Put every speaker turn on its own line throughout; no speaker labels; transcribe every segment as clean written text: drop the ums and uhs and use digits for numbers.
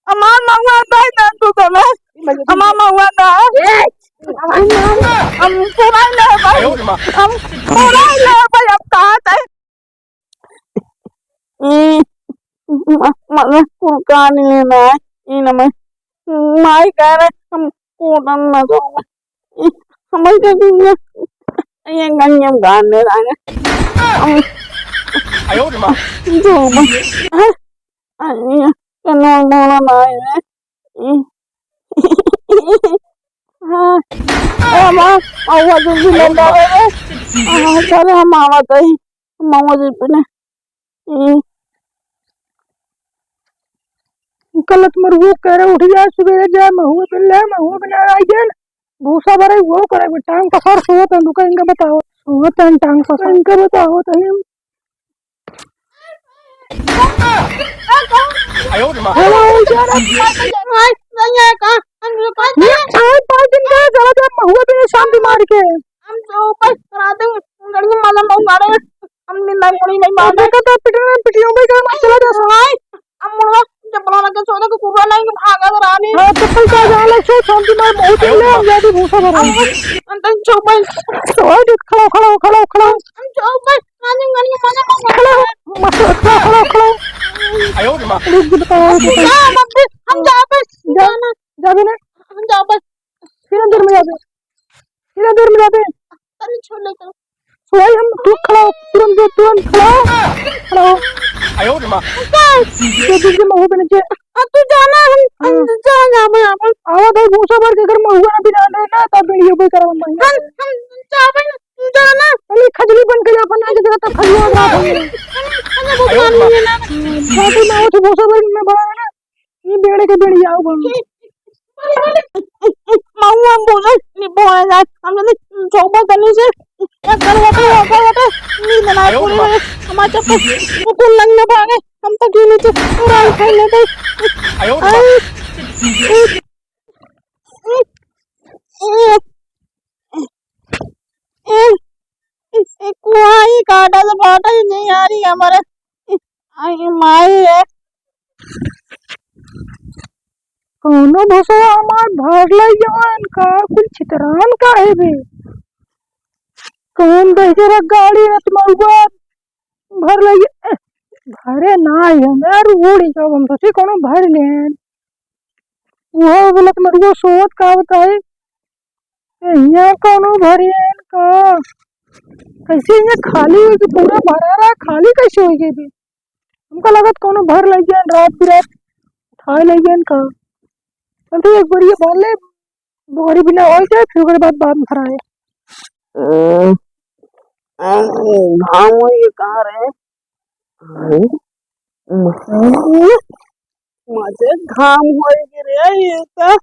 अमार महुआ नहीं ना तू तुम्हें अमार महुआ ना हम पूरा ही ले भाई हम पूरा ही ले भाई अब कहाँ थे mana kurkani na ina mai kare हम कोटन ना तो हम के दुनिया ये गन्यम गाने राने हम
आयो रे मां
जो आई कनो मोना नाई हाँ माँ आवाज़ भी लंबा है चले हम आवाज़ ही हम आवाज़ भी ने
गलत मरगू कह रहे उठ जाए सवेरे जाए महुआ बिल्ला महुआ बिना आई जाए भूसा भरे वो करे टांग पकड़ सोत है दुका इनका बताओ सोत है टांग पकड़ इनका बताओ तो हम
आयो रे मां
हेलो जा रहा
नहीं है कहाँ हम जो
ये 4-5 दिन का चला जा महुआ बिना शांति मार के
हम जो ऊपर करा दे गड़ी में मालूम बहुत मारे हम निंदा गोली नहीं मार
देखा तो पिटियों में का चला जा
हाय हम मुर्गा जब बना लगे सोने को कुर्रा नहीं भागा तो रानी
हां तो कोई का जाला से शांति मार बहुत ले ज्यादा भूसा भरा
अंदर चौपाई
तो खड़ा
हम चौपाई रानी गड़ी में मालूम
खड़ा
आयो रे मां
बताओ
हम जा पे जाना
जाबे ना
हम जा पे
कितना देर में जाबे
अरे छोड़ ले चलो
सोई हम तू खड़ा तुरंत खड़ा
आयो रे मां
ये दिल में हो बने जे
तू जाना हम जा पे
आवा दे भूसा भर के घर में हुआ ना बिना ना तब वीडियो पे करवा मैं
हम जा पे जाना
अरे खजली बन के अपन आज जगह तक खजली हो रहा है बाकी ना वो भूसा भर में बड़ा है ना ये बेड़े के बेड़ी आओ बन
महुआ बोले नहीं बोले जा हम जल्दी चौपा करने से कर वाटे नींद ना पूरी हमारे चप्पल कुल लगने भागे हम तक ये नीचे पूरा खाई लेते
आयो रे
कुआई काटा से बाटा ही नहीं आ रही हमारे आई माई है
कोनो भूसा हमार भर ले जवान का कुछ छितरान का है बे कौन बेचारा गाड़ी रत मरुआ भर ले भरे ना यार ओड़ी का हम तो कोनो भर ले वो गलत मरुआ सोत का बताए यहाँ कोनो भरियन का कैसे ये खाली हो कि पूरा भरा रहा खाली कैसे हो गई भी हमको लगत कोनो भर ले जान रात बिरात उठा ले जान का तो एक बार ये बोल ले बोरी बिना हो जाए फिर उसके बाद भराए
घाम ये कहाँ रहे मुझे घाम हो रे ये तो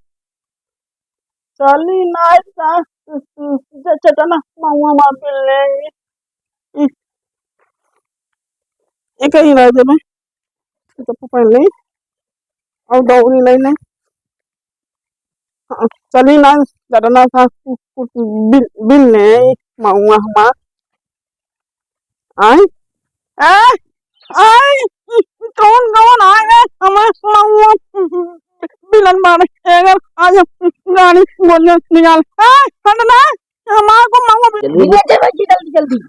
चली नाइट का चटना मामा मार पिल्ले एक ही राजे में तो पहले और दौड़ी लेने चली ना चटना था बिल ने मामा हमार आई आई कौन आएगा हमें मामा बिलन मारे अगर आज गाड़ी बोलने निकाल हटना हमारे को मामा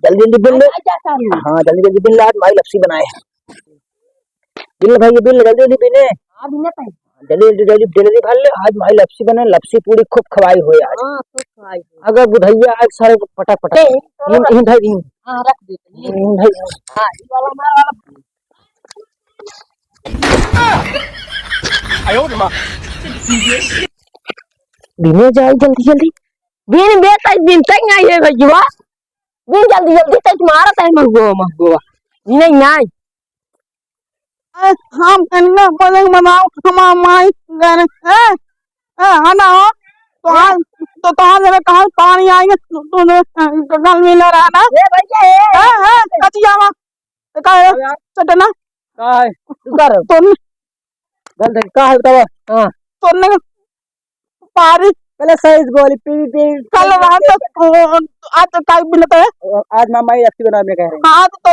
जल्दी बिल हाँ जल्दी बिल आज माई लपसी बनाए बिल भाई ये बिल जल्दी बिल जल्दी भर ले आज माई लपसी बने लपसी पूरी खूब खवाई हुई आज अगर बुधैया आज सारे पटक भाई
रख दे
आयो रे मां
बिने जाए जल्दी बिन बेटा दिन तक नहीं है भैया बिन जल्दी तक मारा तय मगुआ नहीं नहीं
हम कन्ना पलंग बनाओ हमारा माई घर है हना हो तो जरा कहाँ पानी आएगा तूने गल मिला रहा ना कचिया मा चटना तोने पारी
पहले साइज बोली पी
कल रात आज तो टाइम मिलता है
आज मामा ये अच्छी बना में कह रहे हैं
हाँ तो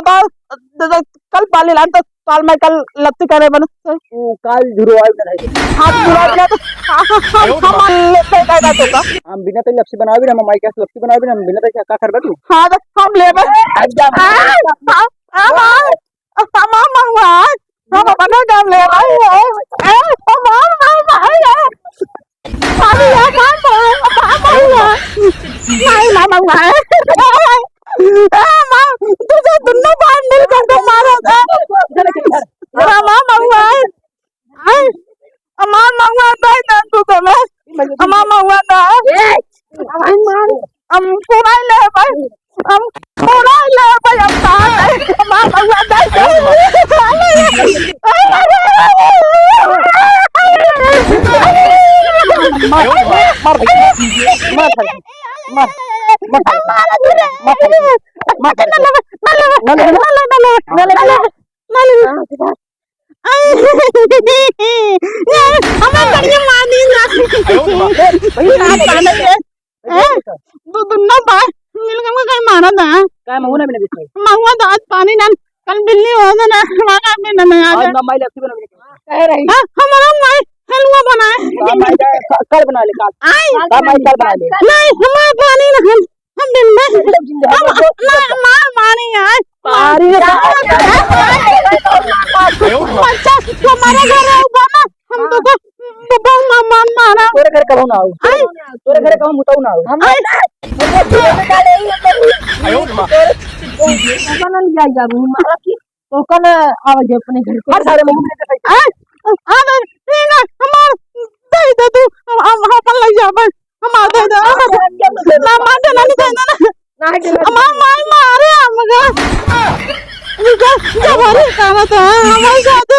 कल पाली लान तो काल मैं कल लत्ती करे बन
तू काल झुरो आय बनाई
हाथ बुरा दिया तो हम लेते का तो का
हम बिना ते लपसी बनावे ना माई के लपसी बनावे ना बिना ते का करबे तू
हां तो हम लेबे मामा मामा हम बना काम ले भाई ए मामा मामा पानी या मामा नहीं मामा मामा तुझे दोनों बार मिल कर तो मारा था मामा मामा आई अमान मामा भाई ना तू तो मैं अमान मामा ना हम पूरा ले भाई हम पूरा ले भाई हम साथ अमान मामा दे
काय मगुना बिना बिस
पानी ना कल बिल्ली हो ना हमारा भी ना
आज ना माई लपसी बनावे कह रही
हमारा माई हलवा बनाए
माई कल बना ले काल माई कल बना ले
नहीं हमारा पानी ना हम दिन में मार पानी है
पानी
बच्चा हमारे घर है बना हम तो बहुत मामा मारा
तोरे घर कब ना आओ तोरे घर कब मुताऊ ना आओ हम
अयो मां
कौन जा जा मारा की तो कल आवे अपने घर को
हर सारे मुंह में कैसे
अरे ठीक है हमार दे दे तू हम अपन लग जा बस हम आ दे दे ना मार ना नहीं देना ना हमार माई मारे हमगा जब हमारे काम था हमारे साथ